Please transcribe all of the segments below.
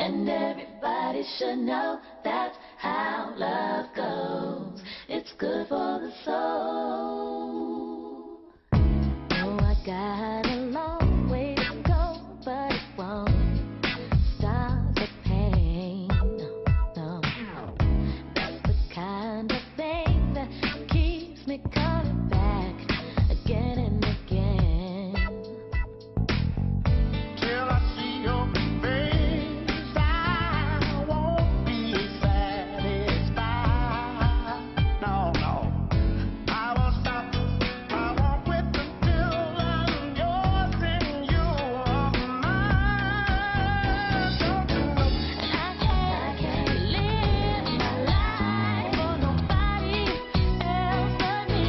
And everybody should know that's how love goes. It's good for the soul. Oh, I got a long way to go, but it won't stop the pain. No, that's the kind of thing that keeps me coming back again and again. Till I see your face, I won't be satisfied. No, no. I won't stop. I won't quit until I'm yours and you are mine. Don't you know? I can't live my life for nobody else but me.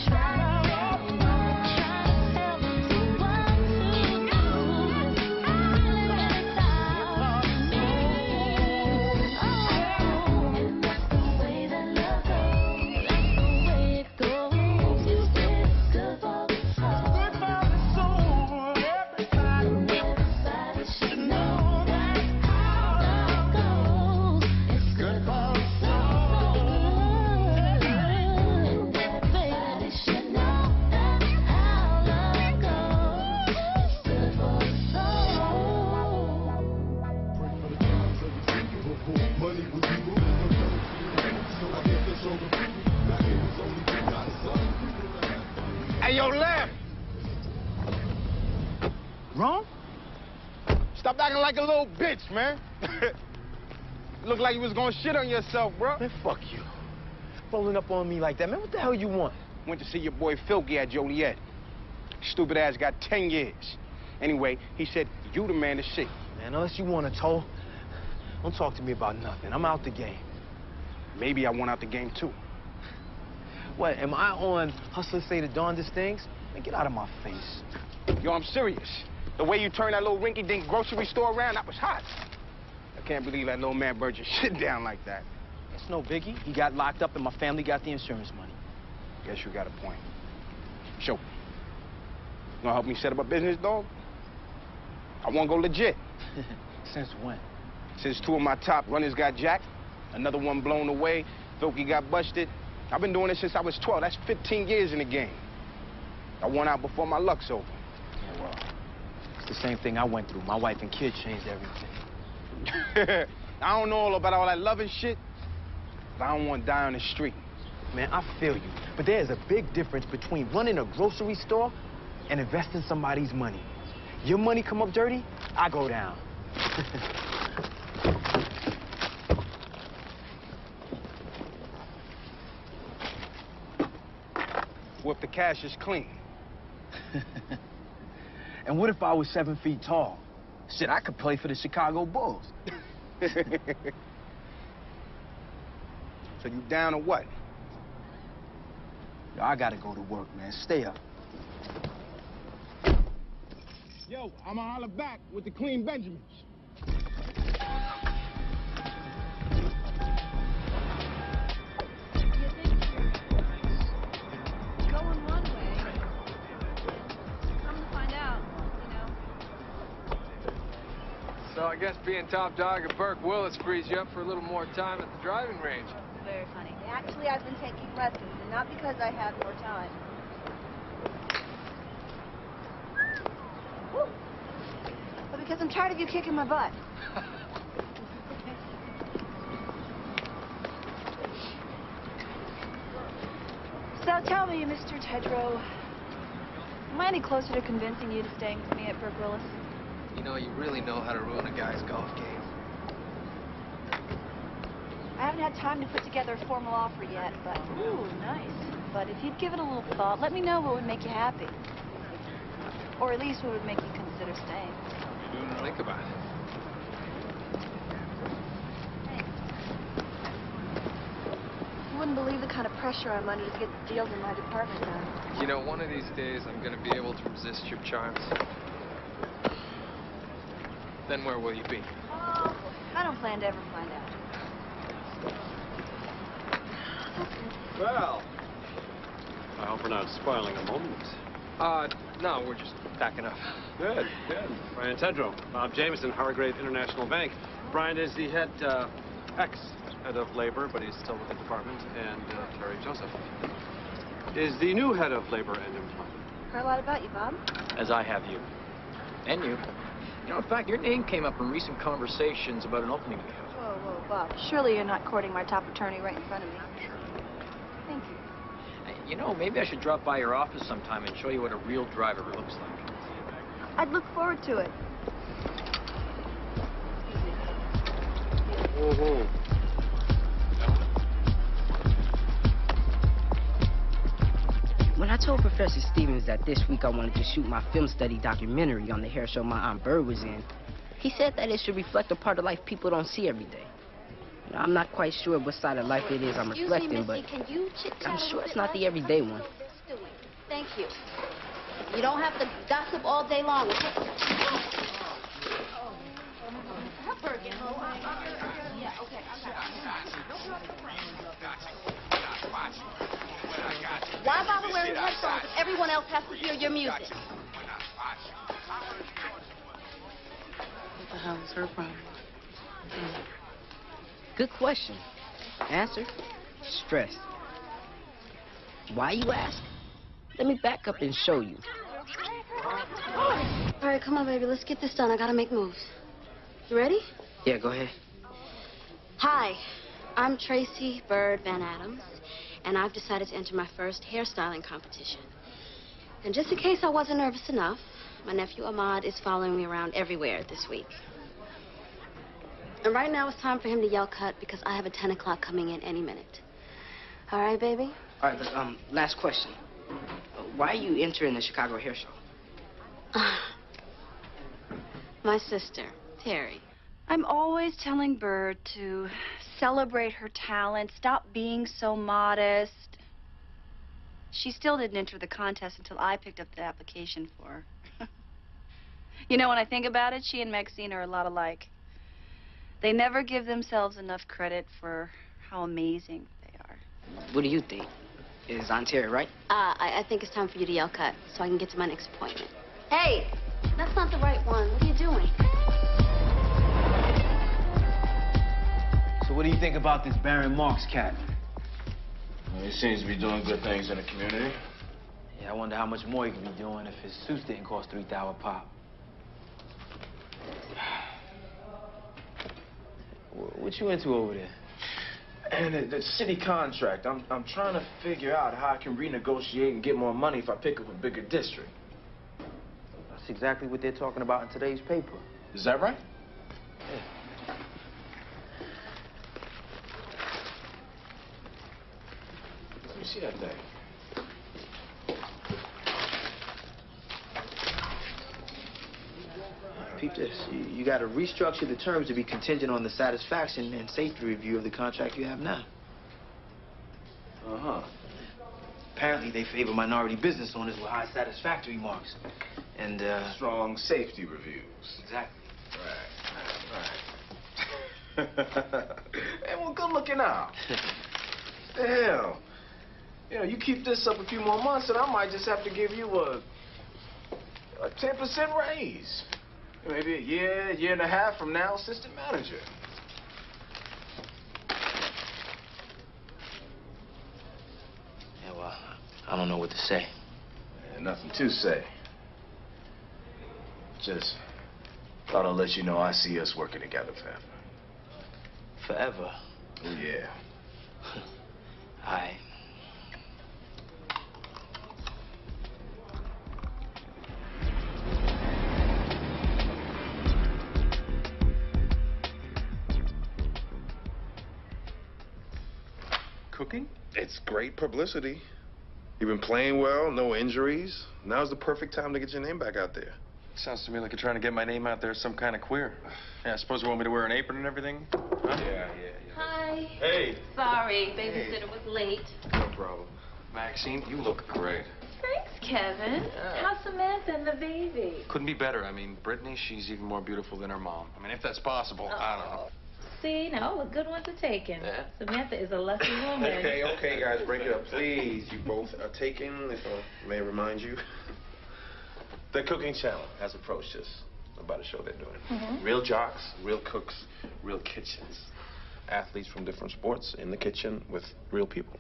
Try to tell me to what to do. I let it out me. Oh, and that's the way that love goes. That's the way it goes. It's good for the soul. Good for the soul. Everybody Everybody should know that's how love goes. It's good for the soul. Everybody should know that's how love goes. It's good for the Hey, yo, Lamb. Wrong? Stop acting like a little bitch, man. Look like you was gonna shit on yourself, bro. Man, fuck you. Rolling up on me like that. Man, what the hell you want? Went to see your boy Filky at Joliet. Stupid ass got 10 years. Anyway, he said, you the man to see. Man, unless you want to toll, don't talk to me about nothing. I'm out the game. Maybe I want out the game, too. What, am I on Hustlers Say the darndest things? Man, get out of my face. Yo, I'm serious. The way you turned that little rinky-dink grocery store around, that was hot. I can't believe that little man burned your shit down like that. It's no biggie. He got locked up and my family got the insurance money. Guess you got a point. So, you gonna help me set up a business, dog? I wanna go legit. Since when? Since 2 of my top runners got jacked, another one blown away, Filky got busted. I've been doing this since I was 12. That's 15 years in the game. I won out before my luck's over. Yeah, well, it's the same thing I went through. My wife and kids changed everything. I don't know all about all that loving shit, but I don't want to die on the street. Man, I feel you. But there's a big difference between running a grocery store and investing somebody's money. Your money come up dirty, I go down. What if the cash is clean? And what if I was 7 feet tall? Shit, I could play for the Chicago Bulls. So you down or what? Yo, I gotta go to work, man. Stay up. Yo, I'ma holler back with the clean Benjamins. Going one way. Come to find out, you know. So I guess being top dog at Burke Willis frees you up for a little more time at the driving range. Very funny. Actually, I've been taking lessons, and not because I have more time. Woo. But because I'm tired of you kicking my butt. So tell me, Mr. Tedrow, am I any closer to convincing you to stay with me at Burke Willis? You know, you really know how to ruin a guy's golf game. I haven't had time to put together a formal offer yet, but ooh, nice. But if you'd give it a little thought, let me know what would make you happy. Or at least what would make you consider staying. You didn't think about it. Thanks. You wouldn't believe the kind of pressure I'm under to get deals in my department done. You know, one of these days I'm gonna be able to resist your charms. Then where will you be? Oh, I don't plan to ever find out. Well, I hope we're not spoiling a moment. No, we're just stacking up. Good, good. Brian Tedrow, Bob Jameson, Hargrave International Bank. Brian is the head, ex-head of labor, but he's still with the department. And Terry Joseph is the new head of labor and employment. Heard a lot about you, Bob. As I have you. And you. You know, in fact, your name came up in recent conversations about an opening we have. Whoa, whoa, Bob. Surely you're not courting my top attorney right in front of me. Sure. Thank you. You know, maybe I should drop by your office sometime and show you what a real driver looks like. I'd look forward to it. When I told Professor Stevens that this week I wanted to shoot my film study documentary on the hair show my Aunt Bird was in, he said that it should reflect a part of life people don't see every day. You know, I'm not quite sure what side of life it is I'm reflecting, but I'm sure it's not the everyday one. Thank you. You don't have to gossip all day long. Why bother wearing headphones if everyone else has to hear your music? What the hell is her problem? Good question. Answer? Stress. Why, you ask? Let me back up and show you. All right, come on, baby. Let's get this done. I gotta make moves. You ready? Yeah, go ahead. Hi, I'm Tracy Bird Van Adams, and I've decided to enter my first hairstyling competition. And just in case I wasn't nervous enough, my nephew Ahmad is following me around everywhere this week. And right now it's time for him to yell cut because I have a 10 o'clock coming in any minute. All right, baby? All right, last question. Why are you entering the Chicago Hair Show? My sister, Terry. I'm always telling Bird to celebrate her talent, stop being so modest. She still didn't enter the contest until I picked up the application for her. You know, when I think about it, she and Maxine are a lot alike. They never give themselves enough credit for how amazing they are. What do you think? Is Aunt Terry right? I think it's time for you to yell cut so I can get to my next appointment. Hey, that's not the right one. What are you doing? So what do you think about this Baron Marks cat? Well, he seems to be doing good things in the community. Yeah, I wonder how much more he could be doing if his suits didn't cost $3,000 pop. What you into over there? And the city contract, I'm trying to figure out how I can renegotiate and get more money if I pick up a bigger district. That's exactly what they're talking about in today's paper. Is that right? Yeah. Let me see that thing. Peep this. You got to restructure the terms to be contingent on the satisfaction and safety review of the contract you have now. Uh-huh. Apparently, they favor minority business owners with high satisfactory marks. And, Strong safety reviews. Exactly. Right. Hey, well, good looking out. The hell? You know, you keep this up a few more months and I might just have to give you a 10% raise. Maybe a year and a half from now, assistant manager. Yeah, well, I don't know what to say. Yeah, nothing to say. Just thought I'd let you know I see us working together forever. Forever? Oh, yeah. Aye. Cooking? It's great publicity. You've been playing well, no injuries. Now's the perfect time to get your name back out there. Sounds to me like you're trying to get my name out there as some kind of queer. Yeah, I suppose you want me to wear an apron and everything? Huh? Yeah. Hi. Hey. Sorry, babysitter was late. No problem. Maxine, you look great. Thanks, Kevin. How's Samantha and the baby? Couldn't be better. I mean, Brittany, she's even more beautiful than her mom. I mean, if that's possible, I don't know. See, no, a good one's a taken. Yeah. Samantha is a lucky woman. Okay, guys, break it up, please. You both are taken, if I may remind you. The Cooking Channel has approached us about a show they're doing. Mhm. Real jocks, real cooks, real kitchens. Athletes from different sports in the kitchen with real people.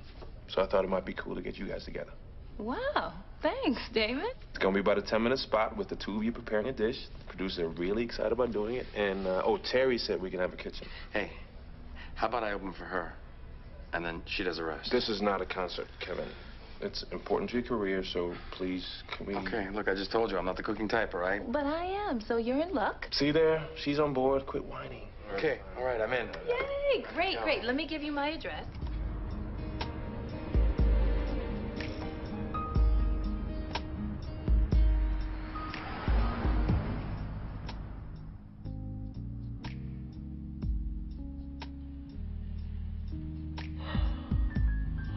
So I thought it might be cool to get you guys together. Wow. Thanks, David. It's gonna be about a 10-minute spot with the two of you preparing a dish. The producer really excited about doing it. And, oh, Terry said we can have a kitchen. Hey, how about I open for her, and then she does the rest? This is not a concert, Kevin. It's important to your career, so please, can we... Okay, look, I just told you I'm not the cooking type, all right? But I am, so you're in luck. See there? She's on board. Quit whining. Okay, all right, I'm in. Yay! Great, great. Let me give you my address.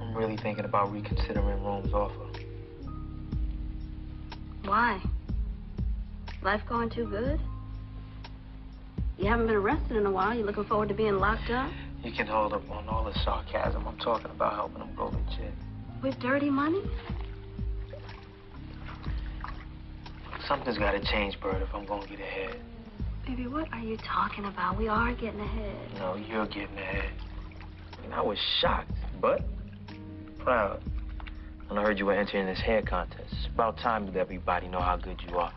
I'm really thinking about reconsidering Rome's offer. Why? Life going too good? You haven't been arrested in a while. You looking forward to being locked up? You can hold up on all the sarcasm. I'm talking about helping them go legit. With dirty money? Something's got to change, Bert, if I'm going to get ahead. Baby, what are you talking about? We are getting ahead. No, you're getting ahead. I mean, I was shocked, but proud when I heard you were entering this hair contest. It's about time that everybody know how good you are.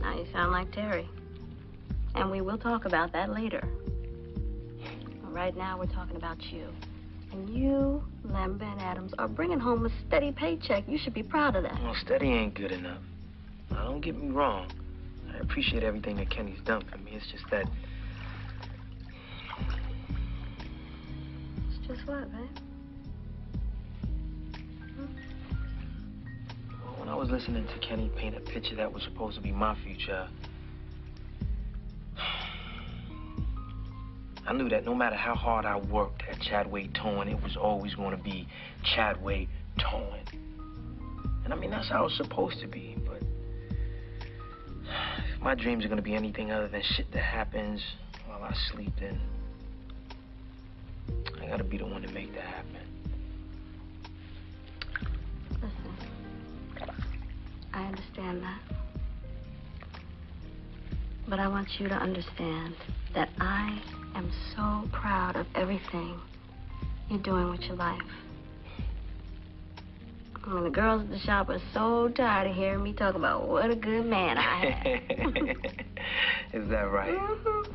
Now you sound like Terry. And we will talk about that later. But right now, we're talking about you. And you, Lem Van Adams, are bringing home a steady paycheck. You should be proud of that. Well, steady ain't good enough. Now, don't get me wrong. I appreciate everything that Kenny's done for me. It's just that... It's just what, man? Well, when I was listening to Kenny paint a picture that was supposed to be my future, I knew that no matter how hard I worked at Chadway Towing, it was always going to be Chadway Towing. And I mean, that's how it's supposed to be, but if my dreams are going to be anything other than shit that happens while I sleep, then I got to be the one to make that happen. Listen, I understand that. But I want you to understand that I am so proud of everything you're doing with your life. I mean, the girls at the shop are so tired of hearing me talk about what a good man I have. Is that right? Mm-hmm.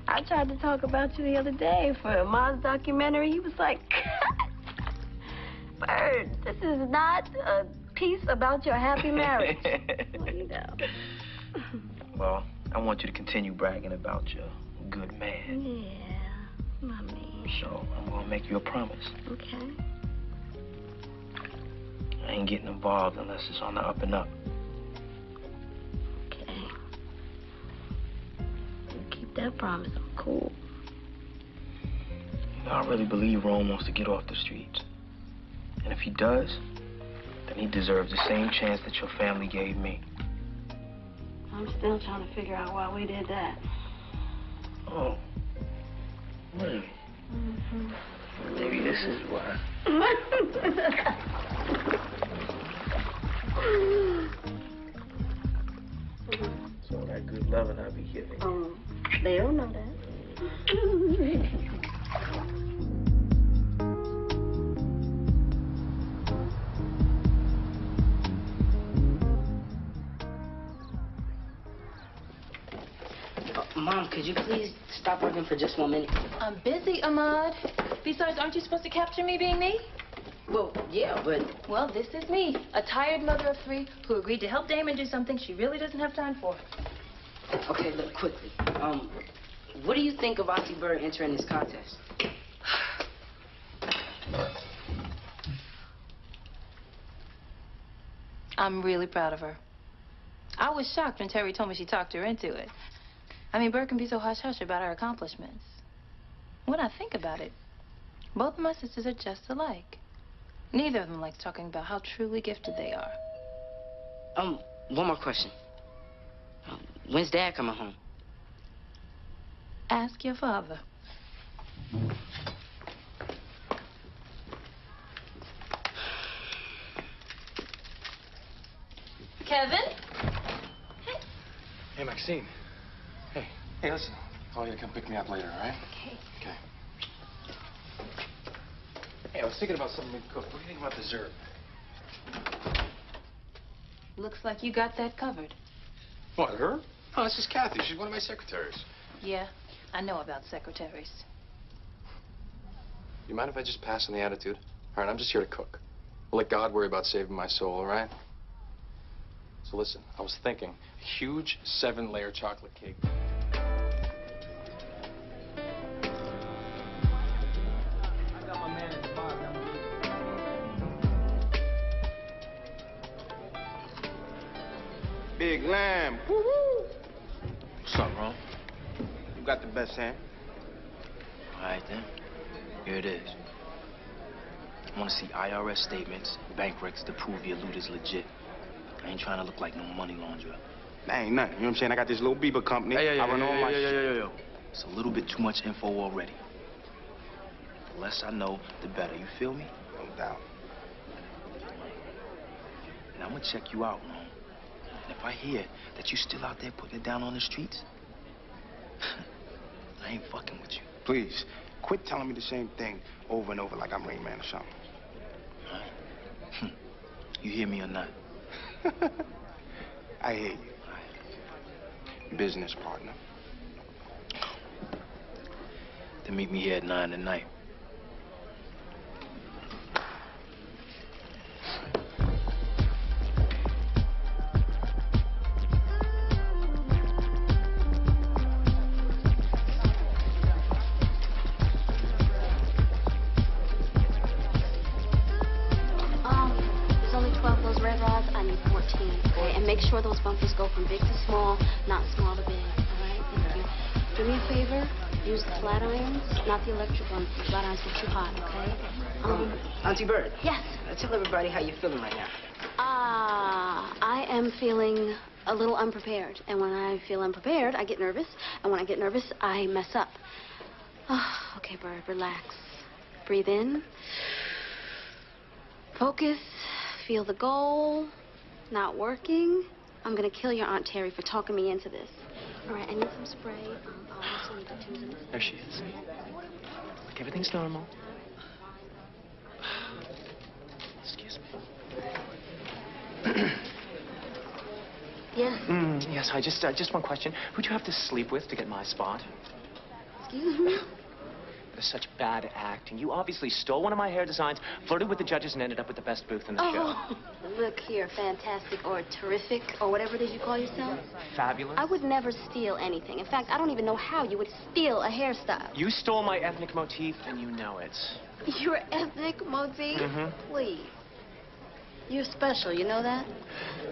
I tried to talk about you the other day for Ma's documentary. He was like, Bird, this is not a piece about your happy marriage. Well, you know. Well, I want you to continue bragging about your good man. Yeah, mommy. So I'm gonna make you a promise. Okay. I ain't getting involved unless it's on the up and up. Okay. You keep that promise. I'm cool. You know, I really believe Rome wants to get off the streets. And if he does, then he deserves the same chance that your family gave me. I'm still trying to figure out why we did that. Oh. Really? Mm-hmm. Maybe this is why. So that good loving I be giving. They don't know that. Mom, could you please stop working for just 1 minute? I'm busy, Ahmad. Besides, aren't you supposed to capture me being me? Well, yeah, but... Well, this is me, a tired mother of 3 who agreed to help Damon do something she really doesn't have time for. Okay, look, quickly. What do you think of Auntie Bird entering this contest? I'm really proud of her. I was shocked when Terry told me she talked her into it. I mean, Bird can be so hush-hush about her accomplishments. When I think about it, both of my sisters are just alike. Neither of them likes talking about how truly gifted they are. One more question. When's Dad coming home? Ask your father. Kevin? Christine. Hey. Hey, listen. I'll call you to come pick me up later, all right? Okay. Okay. Hey, I was thinking about something to cook. What do you think about dessert? Looks like you got that covered. What, her? No, this is Kathy. She's one of my secretaries. Yeah, I know about secretaries. You mind if I just pass on the attitude? All right, I'm just here to cook. I'll let God worry about saving my soul, all right? So listen, I was thinking, a huge 7-layer chocolate cake. Big lamb. Woo-woo. What's up, Ron? You got the best hand. All right, then. Here it is. I want to see IRS statements, bank records to prove your loot is legit. I ain't trying to look like no money launderer. That ain't nothing. You know what I'm saying? I got this little Bieber company. I run all my shit. It's a little bit too much info already. The less I know, the better. You feel me? No doubt. And I'm gonna check you out, Ron. And if I hear that you still out there putting it down on the streets, I ain't fucking with you. Please, quit telling me the same thing over and over like I'm Rain Man or something. All right. You hear me or not? I hear you. Business partner. Then meet me here at 9 tonight. There's only 12 of those red rods. I need 14, okay? And make sure those bumpers go from big to small, not small to big, all right? Thank you. Do me a favor. Use the flat irons, not the electric ones. The flat irons get too hot, okay? Auntie Bird. Yes. Tell everybody how you're feeling right now. I am feeling a little unprepared. And when I feel unprepared, I get nervous. And when I get nervous, I mess up. Okay, Bird, relax. Breathe in. Focus. Feel the goal. Not working. I'm gonna kill your Aunt Terry for talking me into this. All right, I need some spray. I'll also need the tubes in this. There she is. Look, everything's normal. Excuse me. Yes. Yes, just one question. Who'd you have to sleep with to get my spot? Excuse me? That is such bad acting. You obviously stole one of my hair designs, flirted with the judges, and ended up with the best booth in the show. Look here, fantastic or terrific or whatever it is you call yourself. Fabulous. I would never steal anything. In fact, I don't even know how you would steal a hairstyle. You stole my ethnic motif, and you know it. Your ethnic motif? Please. You're special, you know that?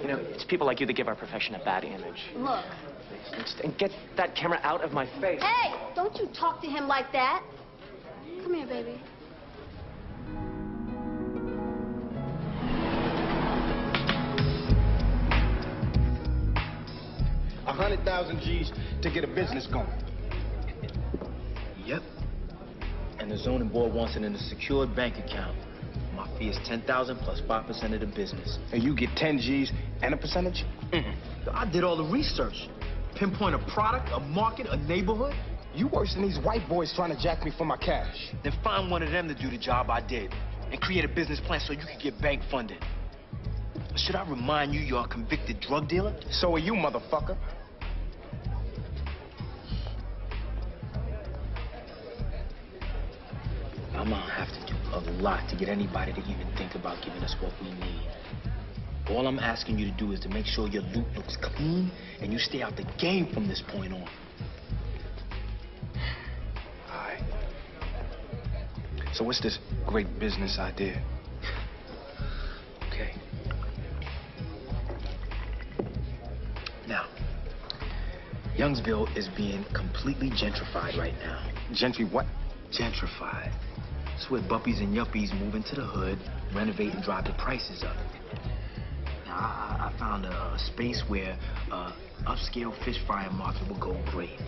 You know, it's people like you that give our profession a bad image. Look. And get that camera out of my face. Hey, don't you talk to him like that. Come here, baby. $100,000 G's to get a business going. Yep. And the zoning board wants it in a secured bank account. My fee is $10,000 plus 5% of the business. And you get 10 G's and a percentage? I did all the research. Pinpoint a product, a market, a neighborhood. You worse than these white boys trying to jack me for my cash. Then find one of them to do the job I did and create a business plan so you can get bank funded. Should I remind you you're a convicted drug dealer? So are you, motherfucker. I'm gonna have to do a lot to get anybody to even think about giving us what we need. All I'm asking you to do is to make sure your loot looks clean and you stay out the game from this point on. So what's this great business idea? Okay. Now, Youngsville is being completely gentrified right now. Gentry what? Gentrified. It's where buppies and yuppies move into the hood, renovate and drive the prices up. Now, I found a space where upscale fish frying market will go great.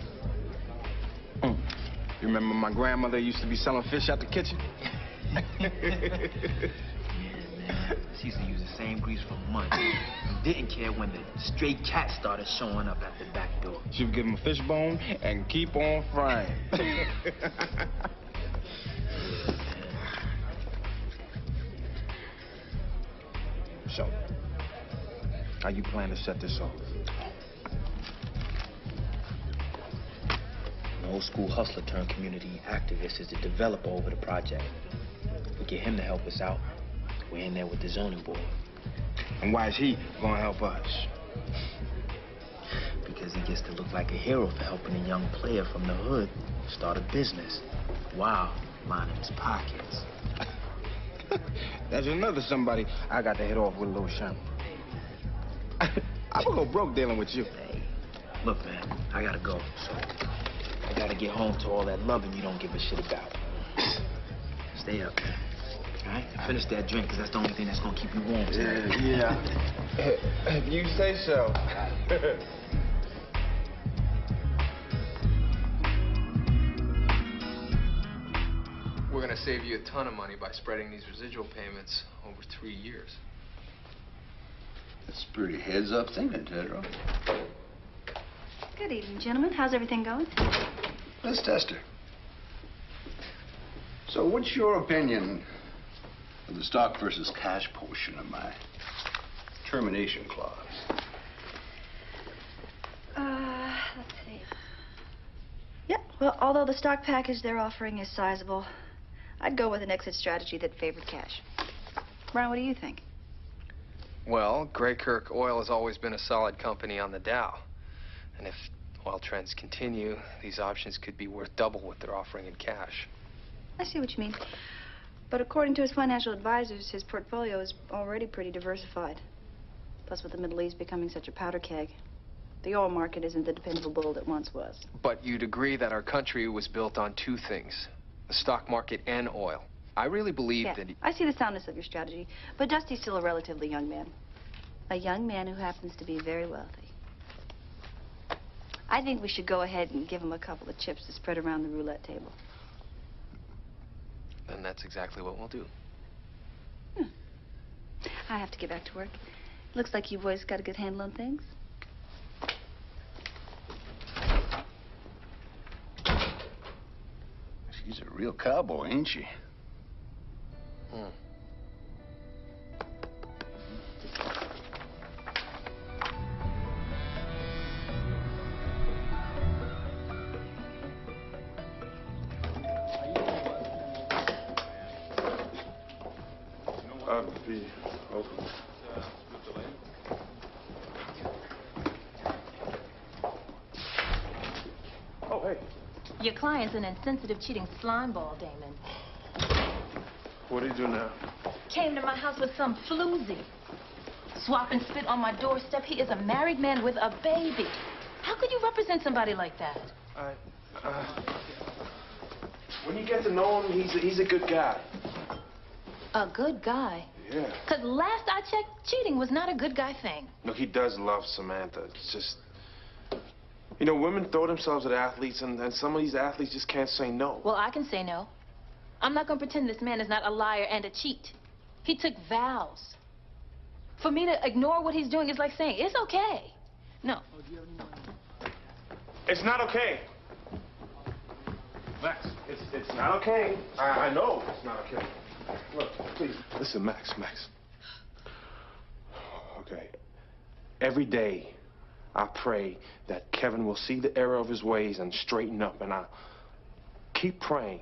You remember my grandmother used to be selling fish out the kitchen? Yeah, man. She used to use the same grease for months. And didn't care when the stray cats started showing up at the back door. She would give him a fish bone and keep on frying. So, how you plan to set this off? An old school hustler turned community activist is the developer over the project. We get him to help us out. We're in there with the zoning board. And why is he gonna help us? Because he gets to look like a hero for helping a young player from the hood start a business while lining his pockets. There's another somebody I got to hit off with a little shine. I'm gonna go broke dealing with you. Hey, look, man, I gotta go. So I gotta get home to all that loving you don't give a shit about. Stay up, man. All right? Finish that drink, because that's the only thing that's gonna keep you warm tonight. Yeah. You say so. We're going to save you a ton of money by spreading these residual payments over 3 years. That's pretty heads-up thinking, Tedro. Good evening, gentlemen. How's everything going? Let's test her. So what's your opinion of the stock versus cash portion of my termination clause? Let's see. Yeah, well, although the stock package they're offering is sizable, I'd go with an exit strategy that favored cash. Brian, what do you think? Well, Greykirk Oil has always been a solid company on the Dow. And if oil trends continue, these options could be worth double what they're offering in cash. I see what you mean. But according to his financial advisors, his portfolio is already pretty diversified. Plus, with the Middle East becoming such a powder keg, the oil market isn't the dependable bull it once was. But you'd agree that our country was built on two things, the stock market and oil. I really believe that... I see the soundness of your strategy, but Dusty's still a relatively young man. A young man who happens to be very wealthy. I think we should go ahead and give him a couple of chips to spread around the roulette table. Then that's exactly what we'll do. I have to get back to work. Looks like you boys got a good handle on things. She's a real cowboy, ain't she? Be open. Oh, hey. Your client's an insensitive, cheating slimeball, Damon. What do you do now? Came to my house with some floozy. Swap and spit on my doorstep. He is a married man with a baby. How could you represent somebody like that? When you get to know him, he's a good guy. A good guy? Yeah. Because last I checked, cheating was not a good guy thing. No, he does love Samantha. It's just... You know, women throw themselves at athletes, and some of these athletes just can't say no. Well, I can say no. I'm not going to pretend this man is not a liar and a cheat. He took vows. For me to ignore what he's doing is like saying, it's okay. No. It's not okay. Max, it's not okay. I know it's not okay. Look, please. Listen, Max. Okay. Every day, I pray that Kevin will see the error of his ways and straighten up, and I keep praying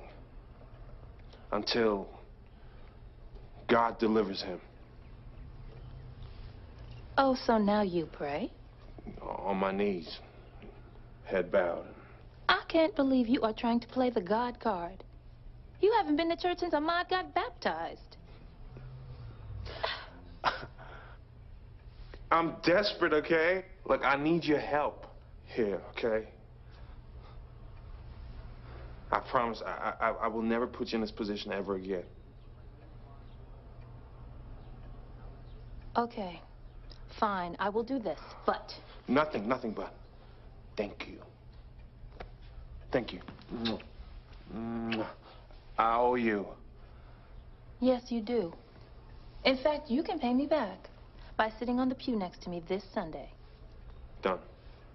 until God delivers him. Oh, so now you pray? On my knees, head bowed. I can't believe you are trying to play the God card. You haven't been to church since Ahmad got baptized. I'm desperate, okay? Look, I need your help here, okay? I promise I will never put you in this position ever again. Okay, fine, I will do this, but... Nothing but. Thank you. Thank you. I owe you. Yes, you do. In fact, you can pay me back by sitting on the pew next to me this Sunday. Done.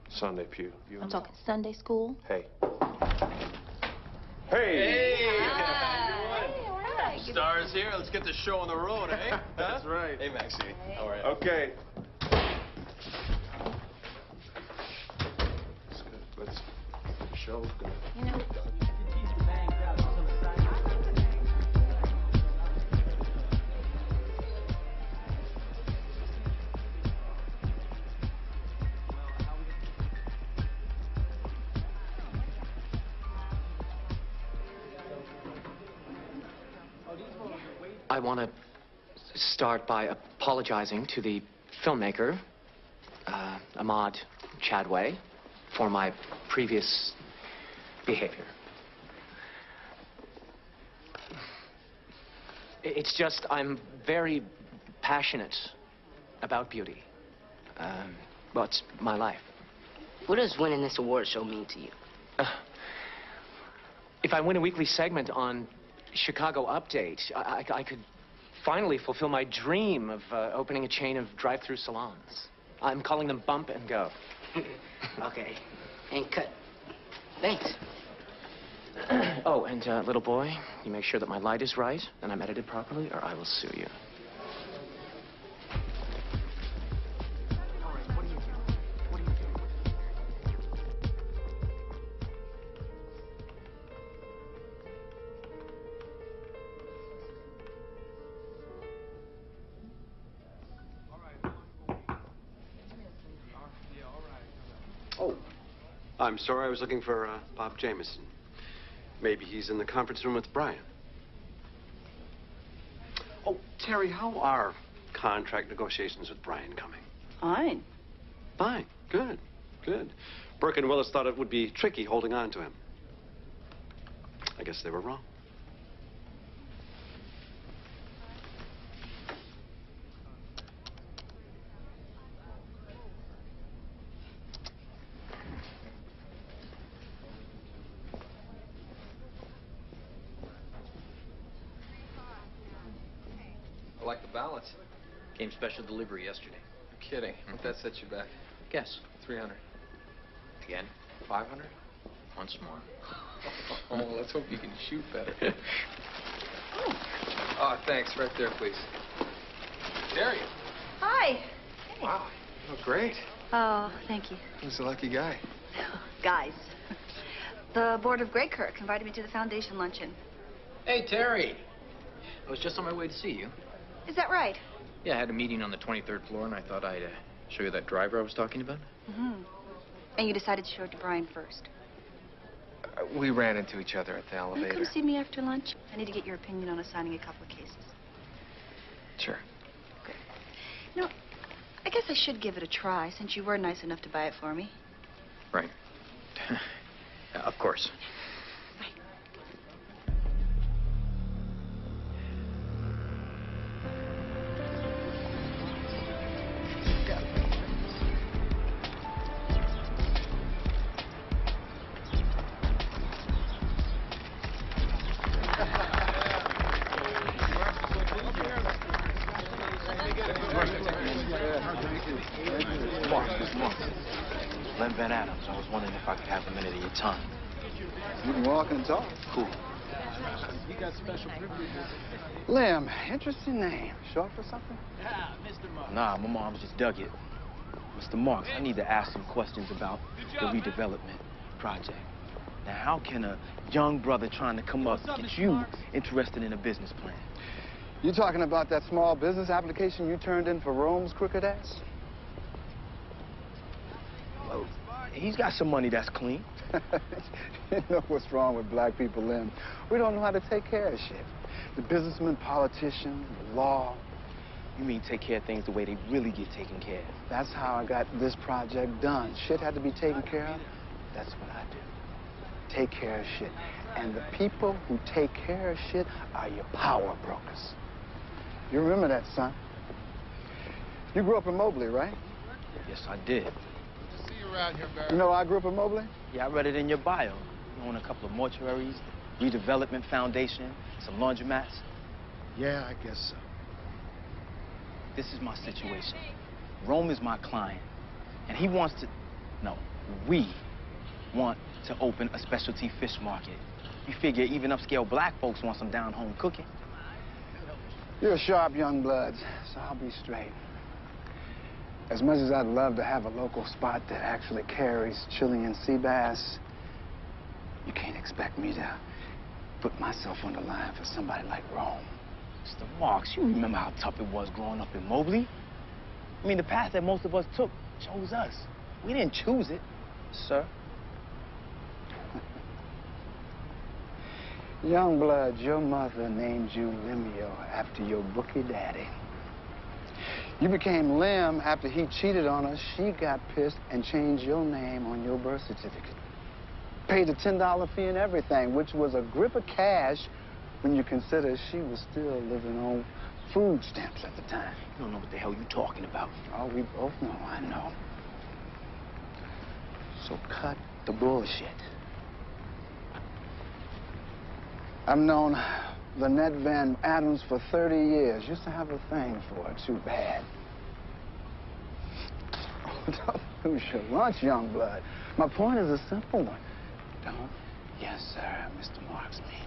Sunday pew. I'm talking Sunday school. Hey. Stars here. Let's get the show on the road, eh? That's right. Hey, Maxine. How are you? Okay. Let's show. You know, I want to start by apologizing to the filmmaker, Ahmad Chadway, for my previous behavior. It's just I'm very passionate about beauty. Well, it's my life. What does winning this award show mean to you? If I win a weekly segment on Chicago Update, I could finally fulfill my dream of opening a chain of drive-through salons. I'm calling them Bump and Go. Okay. And cut. Thanks. Oh, and little boy, you make sure that my light is right and I'm edited properly, or I will sue you. Oh, I'm sorry. I was looking for Bob Jameson. Maybe he's in the conference room with Brian. Oh, Terry, how are contract negotiations with Brian coming? Fine. Fine. Good. Good. Burke and Willis thought it would be tricky holding on to him. I guess they were wrong. I like the balance. Came special delivery yesterday. You're kidding. What that set you back? Guess. 300. Again. 500? Once more. Oh, let's hope you can shoot better. Oh, thanks. Right there, please. There you. Hi. Wow. You look great. Oh, thank you. Who's the lucky guy? Guys, the board of Grey Kirk invited me to the foundation luncheon. Hey, Terry. I was just on my way to see you. Is that right? Yeah, I had a meeting on the 23rd floor, and I thought I'd show you that driver I was talking about. Mm-hmm. And you decided to show it to Brian first. We ran into each other at the Will you elevator. come see me after lunch? I need to get your opinion on assigning a couple of cases. Sure. You know, I guess I should give it a try, since you were nice enough to buy it for me. Right. Of course. Len Van Adams. I was wondering if I could have a minute of your time. You can walk and talk. Cool. You got special privileges. Lem, interesting name. Short for something? Nah, my mom just dug it. Mr. Marks, I need to ask some questions about the redevelopment project. Now, how can a young brother trying to come up get you interested in a business plan? You talking about that small business application you turned in for Rome's crooked ass? Well, he's got some money that's clean. You know what's wrong with black people, Lem? We don't know how to take care of shit. The businessmen, politicians, the law. You mean take care of things the way they really get taken care of? That's how I got this project done. Shit had to be taken care of. That's what I do. Take care of shit. And the people who take care of shit are your power brokers. You remember that, son? You grew up in Mobley, right? Yes, I did. See you around here, Barry. You know I grew up in Mobley? Yeah, I read it in your bio. You own a couple of mortuaries, redevelopment foundation, some laundromats. Yeah, I guess so. this is my situation. Rome is my client, and he wants to... No, we want to open a specialty fish market. You figure even upscale black folks want some down-home cooking. You're a sharp young blood, so I'll be straight. As much as I'd love to have a local spot that actually carries Chilean sea bass, you can't expect me to put myself on the line for somebody like Rome. Mr. Marks, you remember how tough it was growing up in Mobley? I mean, the path that most of us took chose us. We didn't choose it, sir. Youngblood, your mother named you Limio after your bookie daddy. You became Lim after he cheated on us. She got pissed and changed your name on your birth certificate. Paid a $10 fee and everything, which was a grip of cash when you consider she was still living on food stamps at the time. You don't know what the hell you're talking about. Oh, we both know, I know. So cut the bullshit. I've known Lynette Van Adams for 30 years. Used to have a thing for her, too bad. Don't lose your lunch, young blood. My point is a simple one. Don't, yes, sir, Mr. Marks, me.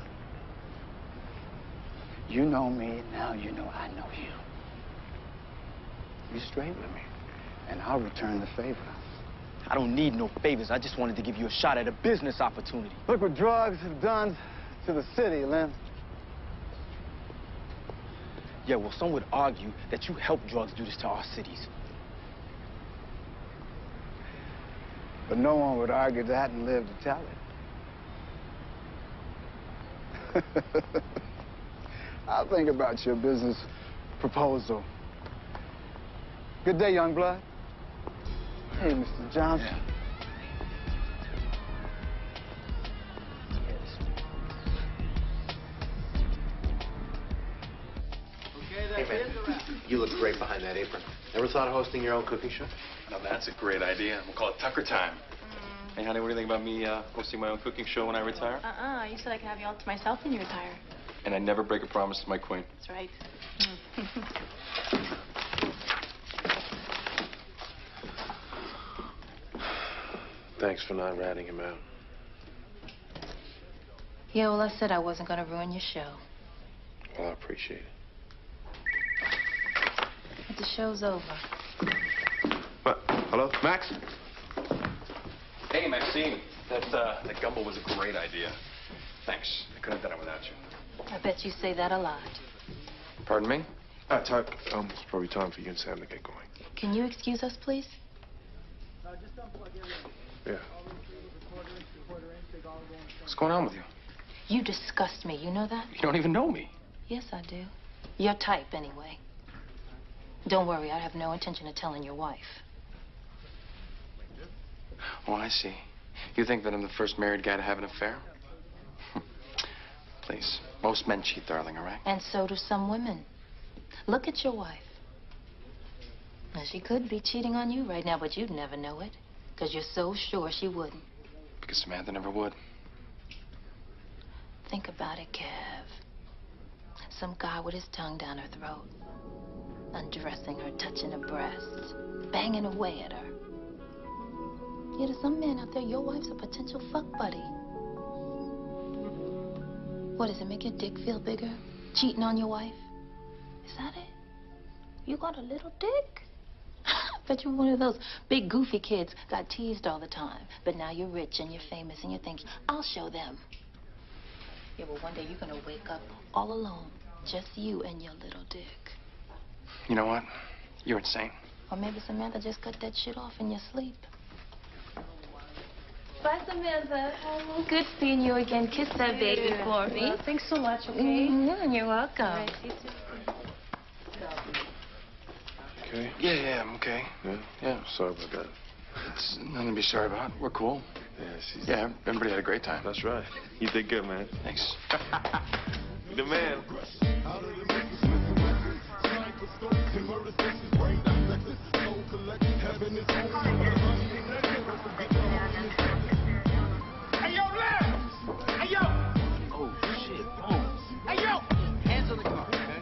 You know me, now you know I know you. Be straight with me, and I'll return the favor. I don't need no favors. I just wanted to give you a shot at a business opportunity. Look what drugs have done to the city, Len. Yeah, well, some would argue that you helped drugs do this to our cities. But no one would argue that and live to tell it. I'll think about your business proposal. Good day, young blood. Hey, Mr. Johnson. Yeah. Hey, man, you look great behind that apron. Ever thought of hosting your own cooking show? Now that's a great idea. We'll call it Tucker Time. Hey, honey, what do you think about me hosting my own cooking show when I retire? You said I could have you all to myself when you retire. And I never break a promise to my queen. That's right. Thanks for not ratting him out. Yeah, well, I said I wasn't going to ruin your show. Well, I appreciate it. But the show's over. What? Hello? Max? Hey, Maxine. That gumbo was a great idea. Thanks. I couldn't have done it without you. I bet you say that a lot. Pardon me? Tuck, it's probably time for you and Sam to get going. Can you excuse us, please? Yeah. What's going on with you? You disgust me, you know that? You don't even know me. Yes, I do. Your type, anyway. Don't worry, I have no intention of telling your wife. Oh, I see. You think that I'm the first married guy to have an affair? Please. Most men cheat, darling, all right? And so do some women. Look at your wife. Now, she could be cheating on you right now, but you'd never know it. Because you're so sure she wouldn't. Because Samantha never would. Think about it, Kev. Some guy with his tongue down her throat. Undressing her, touching her breasts. Banging away at her. Yeah, to some man out there, your wife's a potential fuck buddy. What, does it make your dick feel bigger? Cheating on your wife? Is that it? You got a little dick? Bet you're one of those big goofy kids, got teased all the time. But now you're rich and you're famous and you're thinking, I'll show them. Yeah, well, one day you're gonna wake up all alone. Just you and your little dick. You know what? You're insane. Or maybe Samantha just cut that shit off in your sleep. Bye, Samantha. Oh, good seeing you again. Kiss that baby for me. Well, thanks so much, okay? You're welcome. All right, you too. Okay? Yeah, I'm okay. Yeah? Yeah. Sorry about that. It's nothing to be sorry about. We're cool. Yeah, everybody had a great time. That's right. You did good, man. Thanks. You the man. Hey, yo, Lam! Hey, yo! Oh, shit. Oh. Hey, yo! Hands on the car, okay?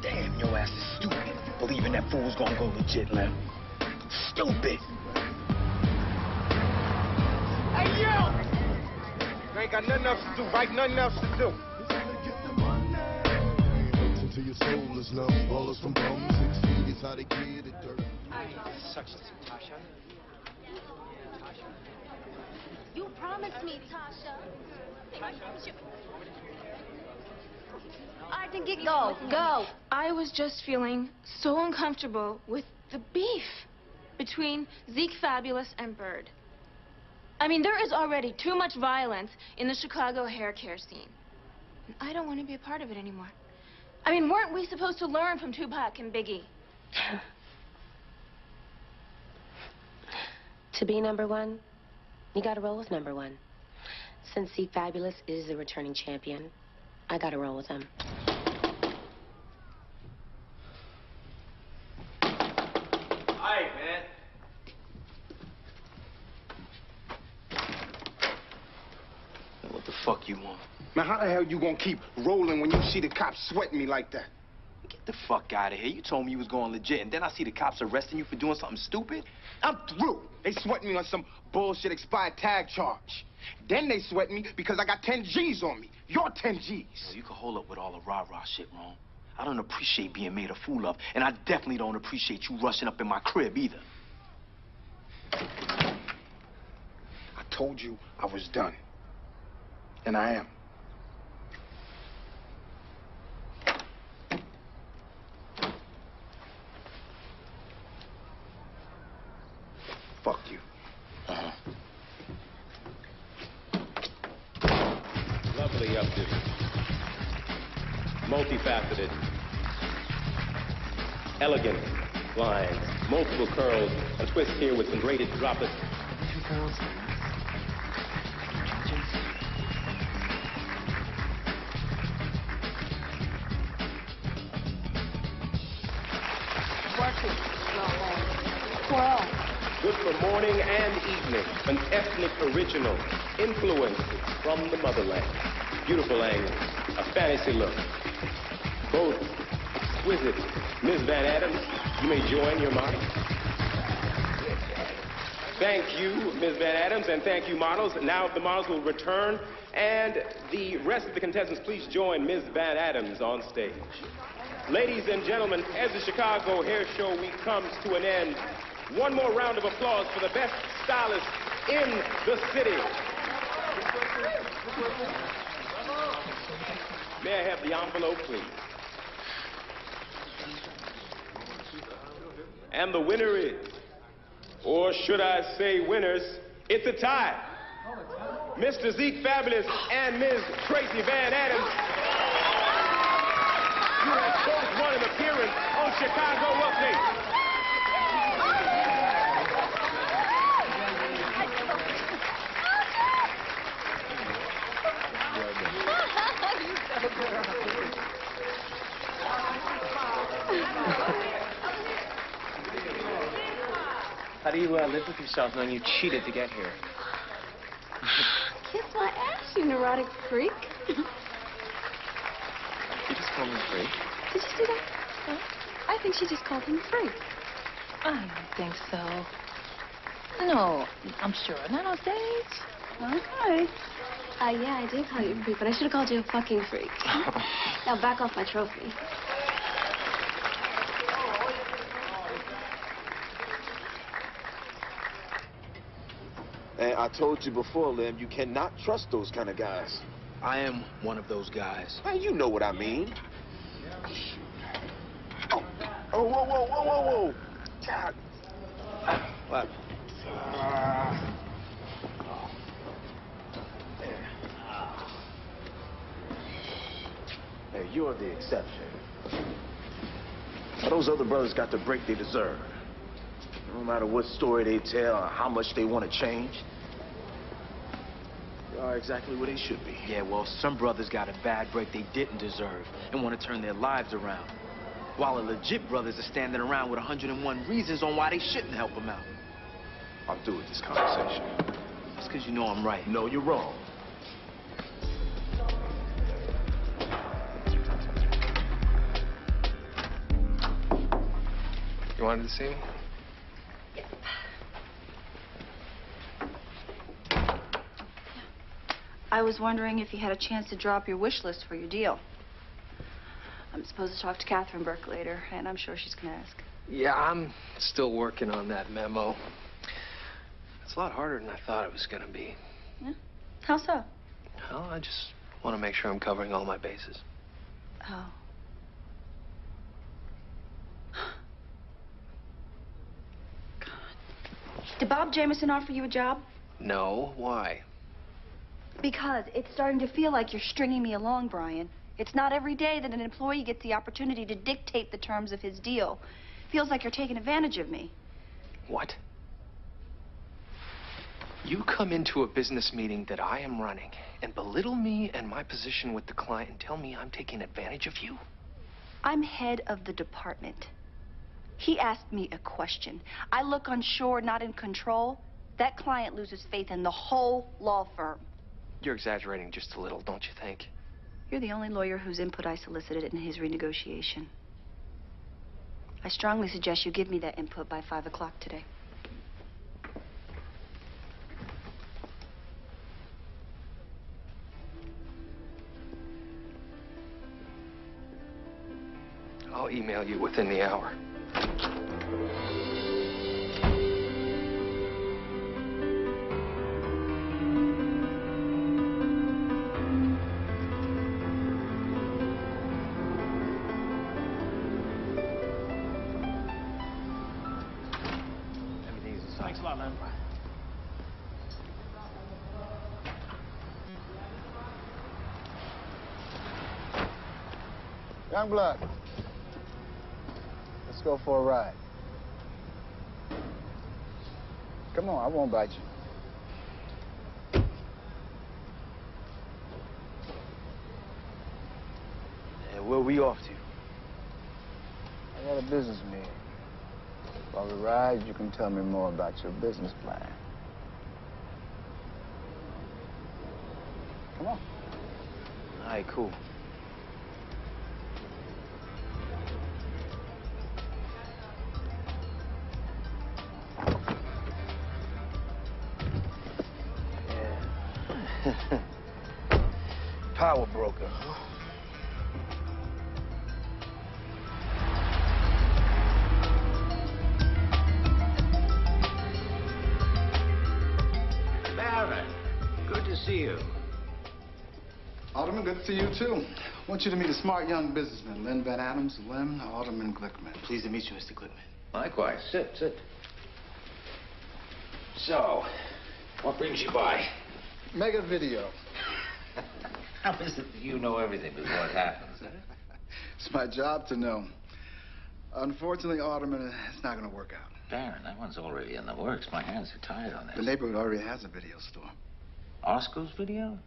Damn, your ass is stupid. was gonna go legit, Lem. Stupid. Hey, yo! You ain't got nothing else to do, right? Nothing else to do. Into your soul is love. Ballers from bum 6 feet is how they get it dirt. Such as Tasha. You promised me, Tasha. All right, then go. I was just feeling so uncomfortable with the beef between Zeke Fabulous and Bird. I mean, there is already too much violence in the Chicago hair care scene. And I don't want to be a part of it anymore. I mean, weren't we supposed to learn from Tupac and Biggie? To be number one, you gotta roll with number one. Since Zeke Fabulous is the returning champion, I gotta roll with him. Alright, man. What the fuck you want? Man, how the hell you gonna keep rolling when you see the cops sweating me like that? Get the fuck out of here. You told me you was going legit, and then I see the cops arresting you for doing something stupid? I'm through. They sweat me on some bullshit expired tag charge. Then they sweat me because I got 10 G's on me. You're 10 G's. Yo, you can hold up with all the rah-rah shit, Ron. I don't appreciate being made a fool of, and I definitely don't appreciate you rushing up in my crib either. I told you I was done. And I am. Fuck you. Lovely updo. Multifaceted. Elegant lines. Multiple curls. A twist here with some braided droplets. Two girls. Good for morning and evening. An ethnic original. Influence from the motherland. Beautiful angles. A fantasy look. Both exquisite. Ms. Van Adams, you may join your model. Thank you, Ms. Van Adams, and thank you, models. Now the models will return, and the rest of the contestants, please join Ms. Van Adams on stage. Ladies and gentlemen, as the Chicago Hair Show Week comes to an end, one more round of applause for the best stylist in the city. May I have the envelope, please? And the winner is, or should I say winners, it's a tie. Mr. Zeke Fabulous and Ms. Tracy Van Adams. You have both won an appearance on Chicago Update. How do you live with yourself knowing you cheated to get here? Kiss my ass, you neurotic freak. You just called me a freak. Did you see that? Huh? I think she just called him a freak. I don't think so. No, I'm sure. Not on stage. Okay. Yeah, I did call you a freak, but I should have called you a fucking freak. Now back off my trophy. And I told you before, Lem, you cannot trust those kind of guys. I am one of those guys. Man, you know what I mean. Oh, whoa, whoa, whoa, whoa, whoa. God. What? Hey, you're the exception. Those other brothers got the break they deserve. No matter what story they tell or how much they want to change, they are exactly where they should be. Yeah, well, some brothers got a bad break they didn't deserve and want to turn their lives around. While the legit brothers are standing around with 101 reasons on why they shouldn't help them out. I'm through with this conversation. That's because you know I'm right. No, you're wrong. You wanted to see me? I was wondering if you had a chance to drop your wish list for your deal. I'm supposed to talk to Catherine Burke later, and I'm sure she's going to ask. Yeah, I'm still working on that memo. It's a lot harder than I thought it was going to be. Yeah? How so? Well, I just want to make sure I'm covering all my bases. Oh. God. Did Bob Jameson offer you a job? No, why? Because it's starting to feel like you're stringing me along, Brian. It's not every day that an employee gets the opportunity to dictate the terms of his deal. Feels like you're taking advantage of me. What? You come into a business meeting that I am running and belittle me and my position with the client and tell me I'm taking advantage of you? I'm head of the department. He asked me a question. I look unsure, not in control. That client loses faith in the whole law firm. You're exaggerating just a little, don't you think? You're the only lawyer whose input I solicited in his renegotiation. I strongly suggest you give me that input by 5 o'clock today. I'll email you within the hour. Thanks a lot, man. Youngblood, let's go for a ride. Come on, I won't bite you. And where we off to? I got a business meeting. While we ride, you can tell me more about your business plan. Come on. All right, cool. Yeah. Power broker, huh? Good to see you. Alderman, good to see you, too. I want you to meet a smart young businessman, Lynn Van Adams, Lynn Alderman Glickman. Pleased to meet you, Mr. Glickman. Likewise. Sit. So, what brings you by? Mega Video. How is it that you know everything before it happens, huh? It's my job to know. Unfortunately, Alderman, it's not going to work out. Darren, that one's already in the works. My hands are tied on this. The neighborhood already has a video store. Osco's Video?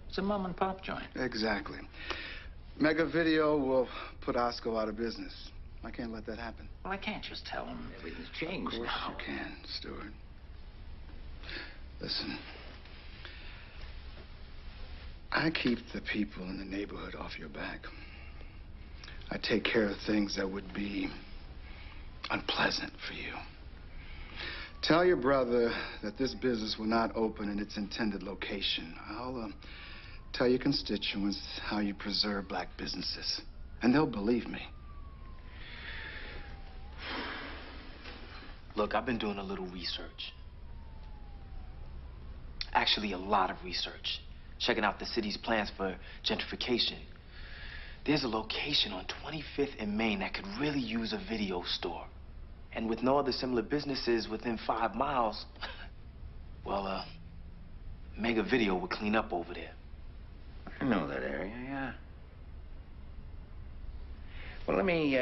It's a mom and pop joint. Exactly. Mega Video will put Osco out of business. I can't let that happen. Well, I can't just tell him everything's changed Of course now. you can, Stuart. Listen. I keep the people in the neighborhood off your back. I take care of things that would be unpleasant for you. Tell your brother that this business will not open in its intended location. I'll tell your constituents how you preserve black businesses, and they'll believe me. Look, I've been doing a little research. Actually, a lot of research. Checking out the city's plans for gentrification. There's a location on 25th and Main that could really use a video store. And with no other similar businesses within 5 miles, well, Mega Video would clean up over there. I know that area, yeah. Well, let me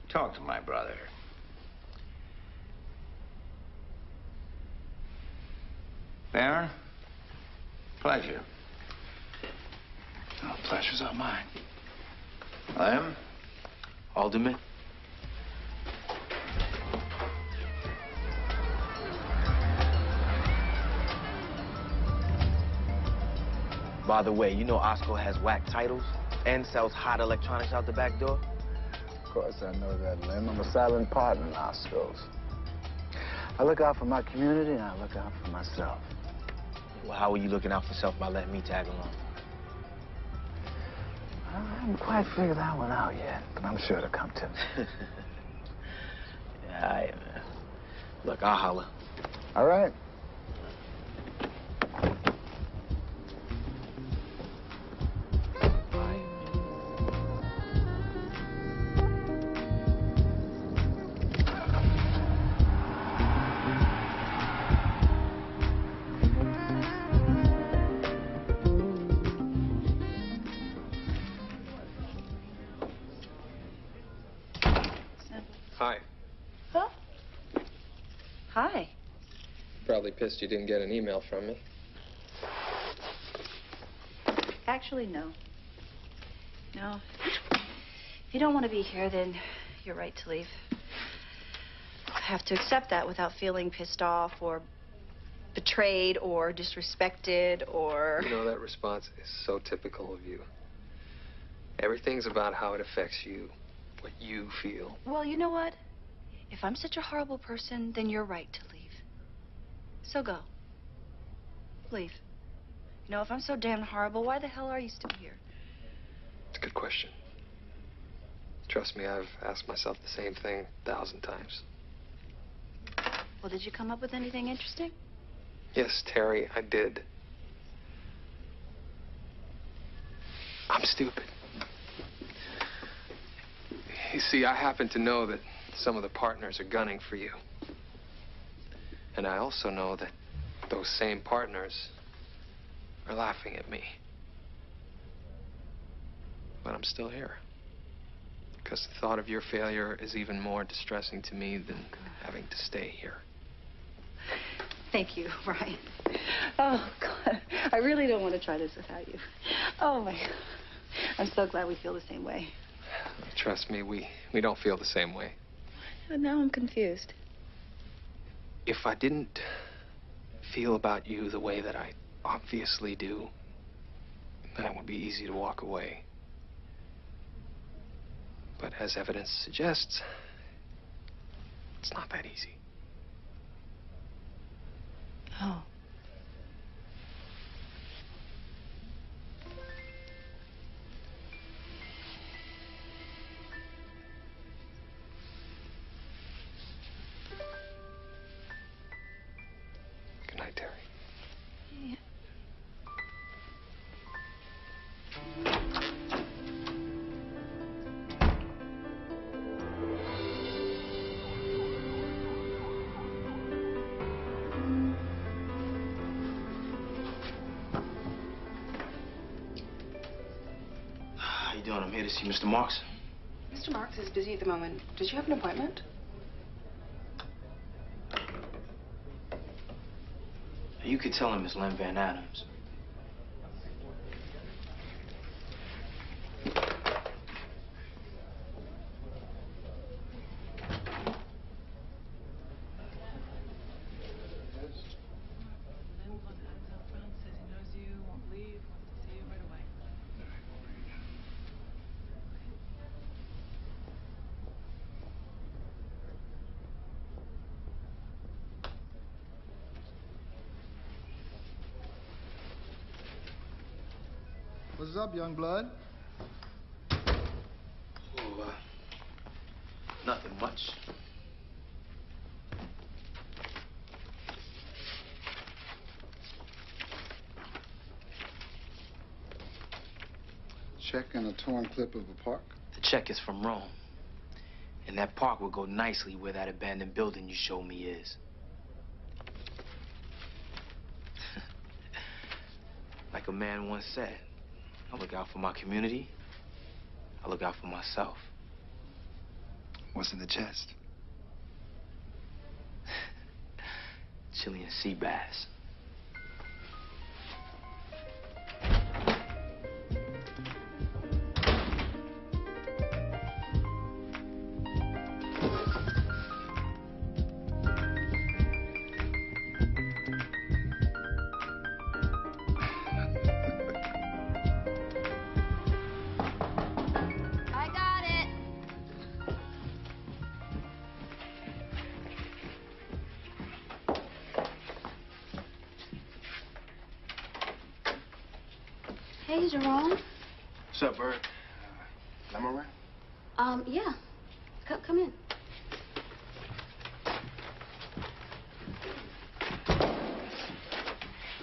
talk to my brother. Baron, pleasure. Oh, pleasure's all mine. Lem? Alderman? By the way, you know Osco has whack titles and sells hot electronics out the back door? Of course I know that, Lem. I'm a silent partner in Osco's. I look out for my community and I look out for myself. Well, how are you looking out for self by letting me tag along? I haven't quite figured that one out yet, but I'm sure it'll come to me. Yeah, all right, man. Look, I'll holler. All right. Hi. Huh? Hi. Probably pissed you didn't get an email from me. Actually, no. No. If you don't want to be here, then you're right to leave. I have to accept that without feeling pissed off or betrayed or disrespected or... You know, that response is so typical of you. Everything's about how it affects you, what you feel. Well, you know what? If I'm such a horrible person, then you're right to leave. So go. Leave. You know, if I'm so damn horrible, why the hell are you still here? It's a good question. Trust me, I've asked myself the same thing 1,000 times. Well, did you come up with anything interesting? Yes, Terry, I did. I'm stupid. You see, I happen to know that some of the partners are gunning for you. And I also know that those same partners are laughing at me. But I'm still here. Because the thought of your failure is even more distressing to me than having to stay here. Thank you, Ryan. Oh, God. I really don't want to try this without you. Oh, my God. I'm so glad we feel the same way. Trust me, we don't feel the same way. And now I'm confused. If I didn't feel about you the way that I obviously do, then it would be easy to walk away. But as evidence suggests, it's not that easy. Oh. Good night, Terry. Yeah. How you doing? I'm here to see Mr. Marks. Mr. Marks is busy at the moment. Did you have an appointment? You could tell him it's Lem Van Adams. What's up, young blood? Oh, nothing much. Check and a torn clip of a park? The check is from Rome. And that park would go nicely where that abandoned building you showed me is. Like a man once said, I look out for my community. I look out for myself. What's in the chest? Chilean sea bass. Hey, Jerome. What's up, Bird? I'm around. Yeah. Come in.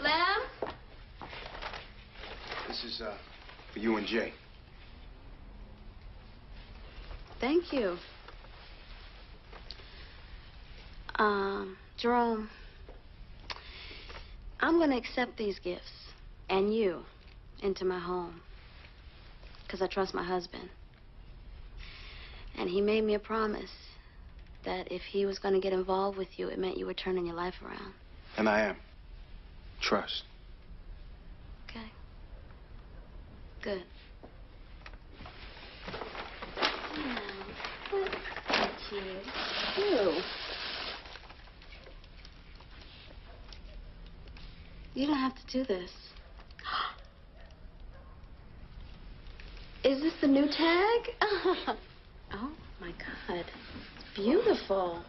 Lem? This is, for you and Jay. Thank you. Jerome, I'm gonna accept these gifts and you into my home because I trust my husband. And he made me a promise that if he was gonna get involved with you, it meant you were turning your life around. And I am. Trust. Okay. Good. You. You don't have to do this. Is this the new tag? Oh, my God. It's beautiful.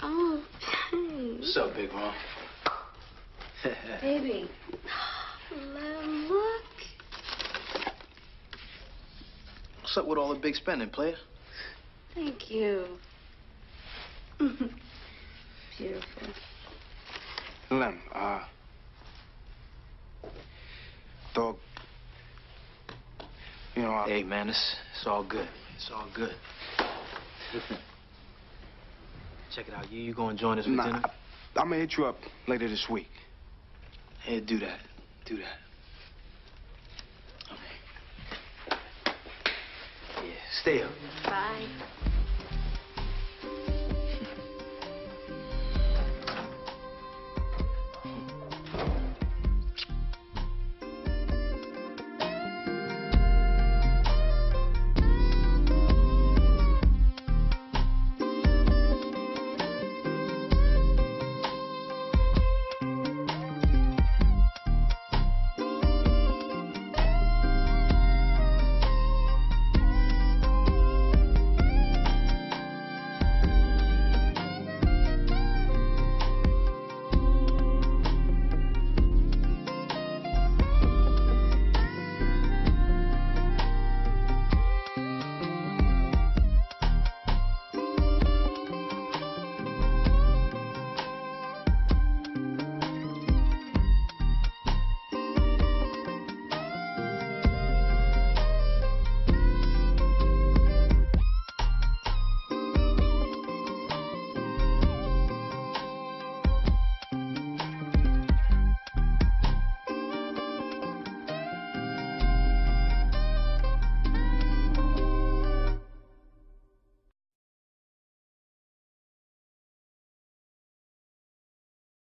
Oh, thanks. What's up, Big Mom? Baby. Lem, look. What's up with all the big spending, player? Thank you. Beautiful. Lem, dog, you know, Hey, man, it's all good. It's all good. Check it out. You gonna join us for dinner? I'm gonna hit you up later this week. Hey, do that. Do that. Okay. Yeah, stay up. Bye.